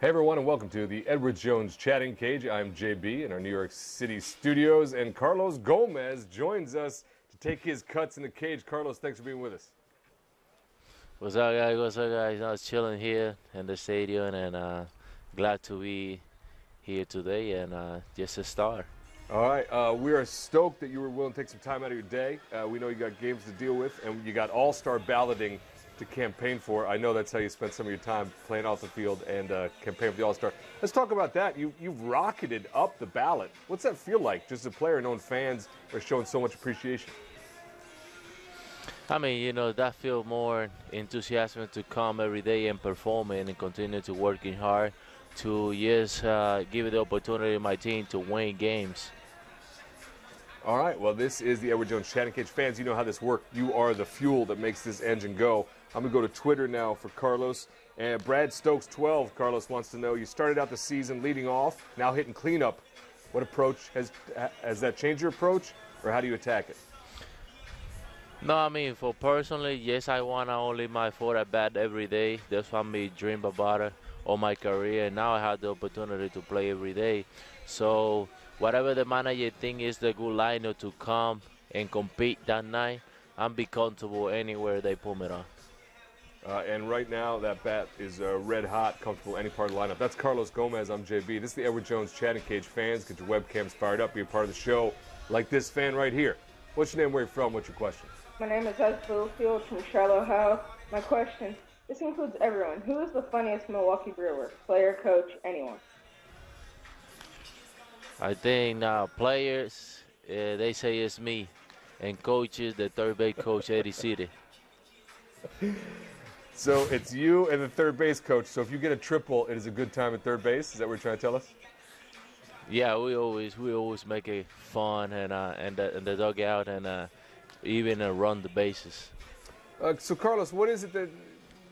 Hey everyone, and welcome to the Edward Jones Chatting Cage. I'm JB in our New York City studios, and Carlos Gomez joins us to take his cuts in the cage. Carlos, thanks for being with us. What's up, guys? What's up, guys? I was chilling here in the stadium, and glad to be here today, and just a start. All right, we are stoked that you were willing to take some time out of your day. We know you got games to deal with, and you got all-star balloting to campaign for. I know that's how you spent some of your time playing off the field and campaign for the All-Star. Let's talk about that. You've rocketed up the ballot. What's that feel like, just as a player, knowing fans are showing so much appreciation? I mean, you know, that feel more enthusiasm to come every day and perform and continue to working hard to just give the opportunity to my team to win games. All right, well, this is the Edward Jones Chatting Cage. Fans, you know how this works. You are the fuel that makes this engine go. I'm going to go to Twitter now for Carlos. And Brad Stokes 12, Carlos wants to know, you started out the season leading off, now hitting cleanup. What approach, has that changed your approach, or how do you attack it? No, I mean, for personally, yes, I want to only my 4 at bat every day. That's what me dream about it all my career. And now I have the opportunity to play every day. So whatever the manager think is the good lineup to come and compete that night, I'm be comfortable anywhere they put me on. And right now, that bat is red hot, comfortable any part of the lineup. That's Carlos Gomez. I'm JB. This is the Edward Jones Chatting Cage. Fans, get your webcams fired up. Be a part of the show like this fan right here. What's your name, where you from? What's your question? My name is Ed Littlefield from Charlotte, Ohio. My question, this includes everyone. Who is the funniest Milwaukee Brewer? Player, coach, anyone? I think now players, they say it's me, and coaches, the third base coach, Eddie City. So it's you and the third base coach. So if you get a triple, it is a good time at third base. Is that what you're trying to tell us? Yeah, we always make it fun and the dugout and even run the bases. So Carlos, what is it that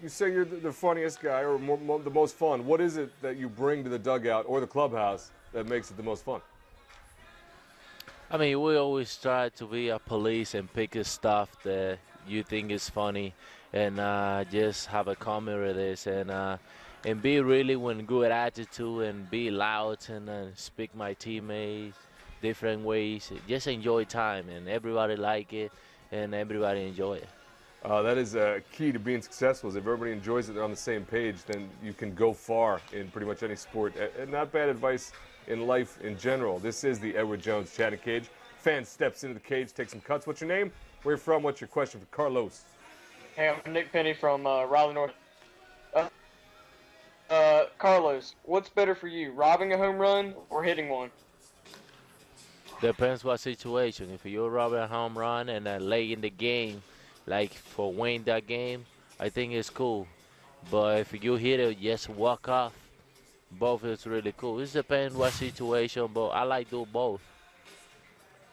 you say you're the funniest guy or the most fun? What is it that you bring to the dugout or the clubhouse that makes it the most fun? I mean, we always try to be a police and pick stuff that you think is funny, and just have a comment with this, and be really with good attitude and be loud and speak my teammates different ways. Just enjoy time, and everybody like it, and everybody enjoy it. That is key to being successful. Is if everybody enjoys it, they're on the same page, then you can go far in pretty much any sport. And not bad advice in life in general. This is the Edward Jones Chatting Cage. Fan steps into the cage, takes some cuts. What's your name? Where you from? What's your question for Carlos? Hey, I'm Nick Penny from Raleigh, North. Carlos, what's better for you, robbing a home run or hitting one? Depends what situation. If you're robbing a home run and late in the game, like for winning that game, I think it's cool. But if you hit it, just walk off. Both is really cool. It depends what situation, but I like do both.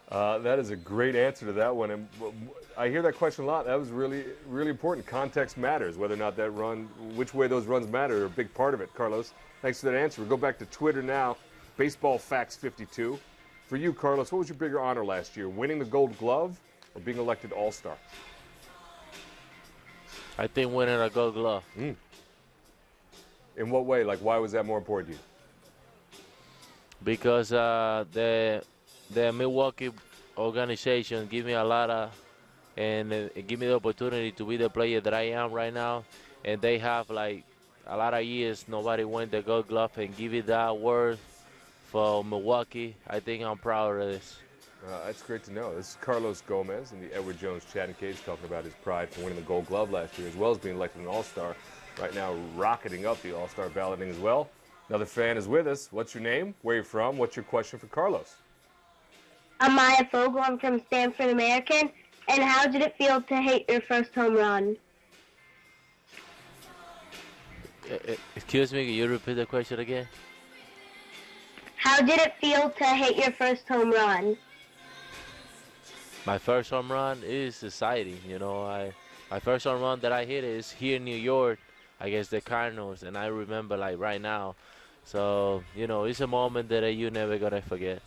That is a great answer to that one. And I hear that question a lot. That was really, really important. Context matters. Whether or not that run, which way those runs matter, are a big part of it. Carlos, thanks for that answer. We'll go back to Twitter now. Baseball Facts 52. For you, Carlos, what was your bigger honor last year? Winning the Gold Glove or being elected All-Star? I think winning a Gold Glove. In what way? Like, why was that more important to you? Because the Milwaukee organization give me a lot of, and give me the opportunity to be the player that I am right now. And they have like a lot of years nobody won the Gold Glove, and give it that word for Milwaukee. I think I'm proud of this. That's great to know. This is Carlos Gomez in the Edward Jones Chatting Cage talking about his pride for winning the Gold Glove last year, as well as being elected an All-Star. Right now, rocketing up the All-Star balloting as well. Another fan is with us. What's your name? Where are you from? What's your question for Carlos? I'm Maya Fogel. I'm from Stanford American. And how did it feel to hit your first home run? Excuse me, can you repeat the question again? How did it feel to hit your first home run? My first home run is exciting. You know, my first home run that I hit is here in New York against the Cardinals, and I remember like right now. So, you know, it's a moment that you're never gonna forget.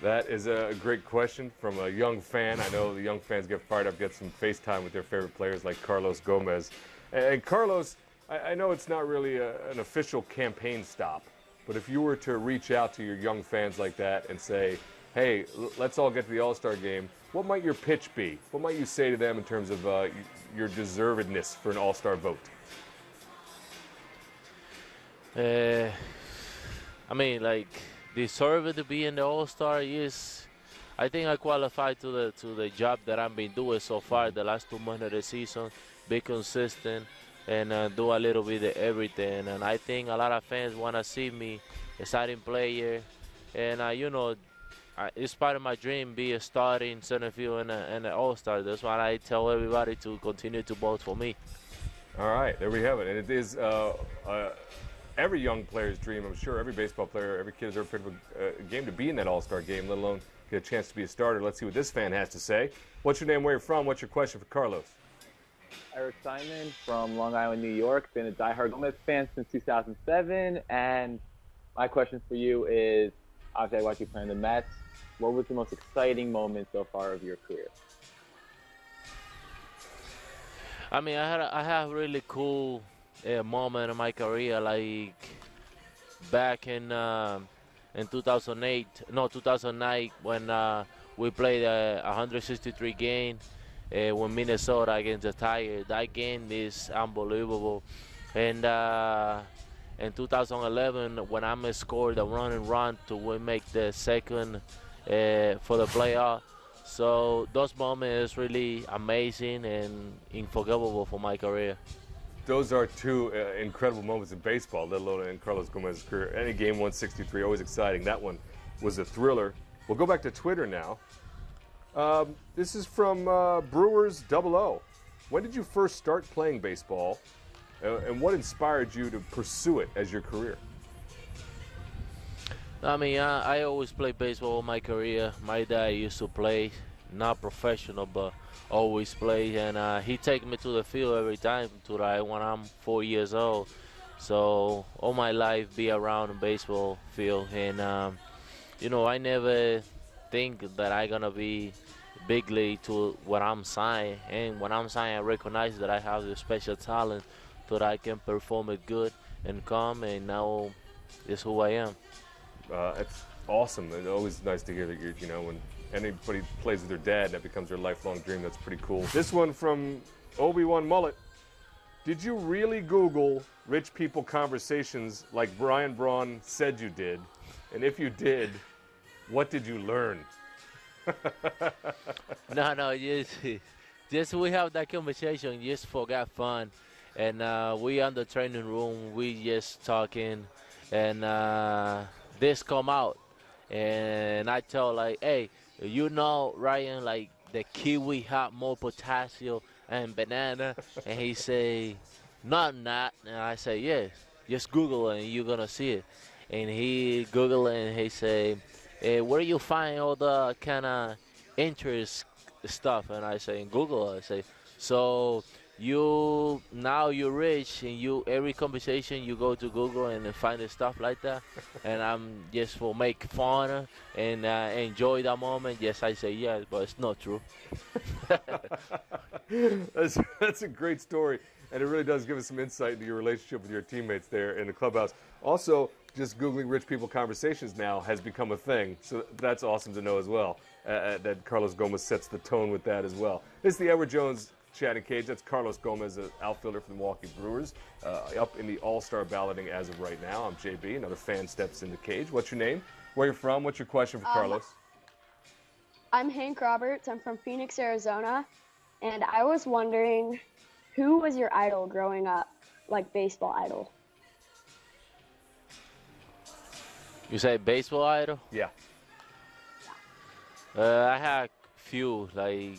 That is a great question from a young fan. I know the young fans get fired up, get some FaceTime with their favorite players like Carlos Gomez. And Carlos, I know it's not really an official campaign stop, but if you were to reach out to your young fans like that and say, hey, let's all get to the All-Star game, what might your pitch be? What might you say to them in terms of your deservedness for an All-Star vote? I mean, like, deserve to be in the All-Star is, I think I qualify to the job that I've been doing so far the last 2 months of the season, be consistent and do a little bit of everything. And I think a lot of fans want to see me a starting player, and it's part of my dream be a starting center field and an All-Star. That's why I tell everybody to continue to vote for me. All right, there we have it. And it is every young player's dream, I'm sure, every baseball player, every kid has ever picked a game to be in that All-Star game, let alone get a chance to be a starter. Let's see what this fan has to say. What's your name, where you're from? What's your question for Carlos? Eric Simon from Long Island, New York. Been a diehard Gomez fan since 2007. And my question for you is, obviously I watched you play in the Mets. What was the most exciting moment so far of your career? I mean, I have really cool moment in my career, like back in 2009 when we played a 163 game with Minnesota against the Tigers. That game is unbelievable. And in 2011, when I scored a run to make the second for the playoff. So those moments is really amazing and unforgettable for my career. Those are two incredible moments in baseball, let alone in Carlos Gomez's career. Any game 163, always exciting. That one was a thriller. We'll go back to Twitter now. This is from Brewers 00. When did you first start playing baseball, and what inspired you to pursue it as your career? I mean, I always played baseball all my career. My dad used to play, not professional, but always play. And he take me to the field every time when I'm 4 years old. So all my life be around the baseball field. And, I never think that I going to be big league to what I'm signed. And when I'm signed, I recognize that I have the special talent so that I can perform it good and come. And now it's who I am. It's awesome. It's always nice to hear that when anybody plays with their dad, that becomes their lifelong dream. That's pretty cool. This one from Obi-Wan Mullet. Did you really Google rich people conversations like Brian Braun said you did? And if you did, what did you learn? No, just we have that conversation just for got fun. And we on the training room, we just talking, and this come out, and I tell like, hey, Ryan, like the kiwi have more potassium and banana, and he say, not, and I say, yes, just Google it and you're gonna see it. And he Google it and he say, where do you find all the kind of interest stuff? And I say, in Google. I say, so you're rich and every conversation you go to Google and find the stuff like that, and I'm just for make fun and enjoy that moment. Yes, I say yes, but it's not true. That's a great story, and it really does give us some insight into your relationship with your teammates there in the clubhouse. Also, just Googling rich people conversations now has become a thing, so that's awesome to know as well, that Carlos Gomez sets the tone with that as well. This is the Edward Jones Chatting Cage. That's Carlos Gomez, an outfielder for the Milwaukee Brewers, up in the All-Star balloting as of right now. I'm JB. Another fan steps in the cage. What's your name? Where are you from? What's your question for Carlos? I'm Hank Roberts. I'm from Phoenix, Arizona. And I was wondering, who was your idol growing up, like baseball idol? You say baseball idol? Yeah. I had few, like,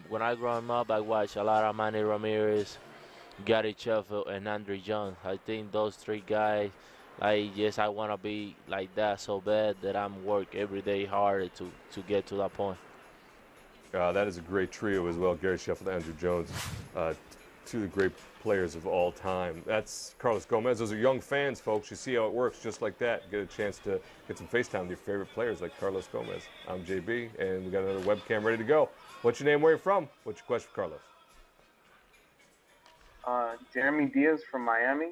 when I growing up, I watched a lot of Manny Ramirez, Gary Sheffield, and Andre Jones. I think those three guys, I want to be like that so bad that I'm work every day hard to get to that point. That is a great trio as well, Gary Sheffield and Andrew Jones, two of the great players of all time. That's Carlos Gomez. Those are young fans, folks. You see how it works just like that. Get a chance to get some FaceTime with your favorite players like Carlos Gomez. I'm JB, and we got another webcam ready to go. What's your name? Where are you from? What's your question for Carlos? Jeremy Diaz from Miami,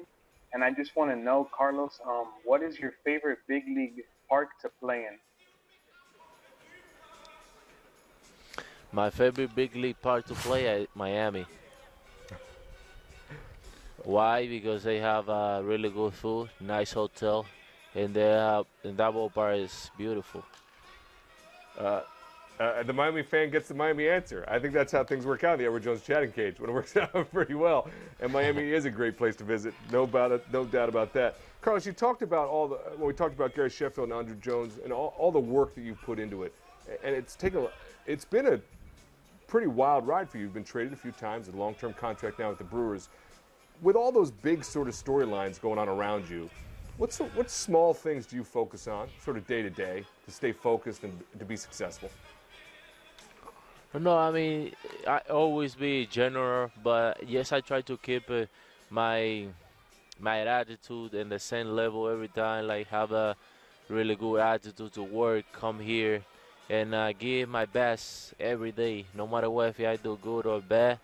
and I just want to know, Carlos, what is your favorite big league park to play in? My favorite big league park to play at Miami. Why? Because they have really good food, nice hotel, and and that ballpark is beautiful. The Miami fan gets the Miami answer. I think that's how things work out in the Edward Jones chatting cage, when it works out pretty well. And Miami is a great place to visit, no doubt about that. Carlos, you talked about when we talked about Gary Sheffield and Andrew Jones and all the work that you've put into it, and it's been a pretty wild ride for you. You've been traded a few times, a long-term contract now with the Brewers. With all those big sort of storylines going on around you, what small things do you focus on, sort of day to day, to stay focused and to be successful? No, I mean, I always be general, but yes, I try to keep my attitude in the same level every time. Like have a really good attitude to work, come here, and give my best every day, no matter what, if I do good or bad.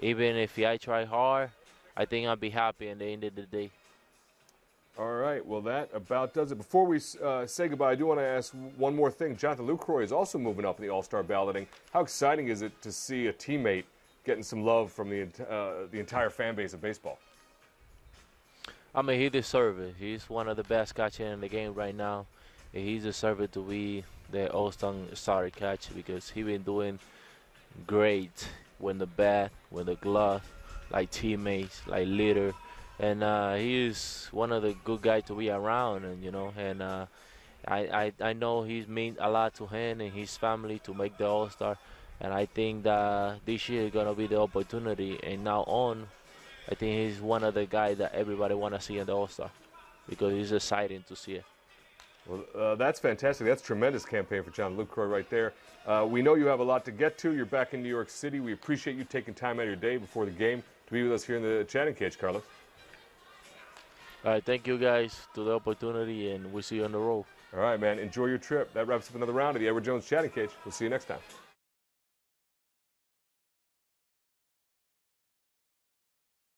Even if I try hard, I think I'll be happy at the end of the day. All right, well, that about does it. Before we say goodbye, I do want to ask one more thing. Jonathan Lucroy is also moving up in the All-Star balloting. How exciting is it to see a teammate getting some love from the entire fan base of baseball? I mean, he deserves it. He's one of the best catchers in the game right now. And he deserves it to be the All-Star catcher because he's been doing great with the bat, with the glove, like teammates, like leader. And he is one of the good guys to be around, and I know he's mean a lot to him and his family to make the All-Star, and I think that this year is gonna be the opportunity. And now on, I think he's one of the guys that everybody wanna see in the All-Star because it's exciting to see it. Well, that's fantastic. That's a tremendous campaign for John Lucroy right there. We know you have a lot to get to. You're back in New York City. We appreciate you taking time out of your day before the game to be with us here in the chatting cage, Carlos. All right, thank you guys to the opportunity, and we'll see you on the road. All right, man. Enjoy your trip. That wraps up another round of the Edward Jones Chatting Cage. We'll see you next time.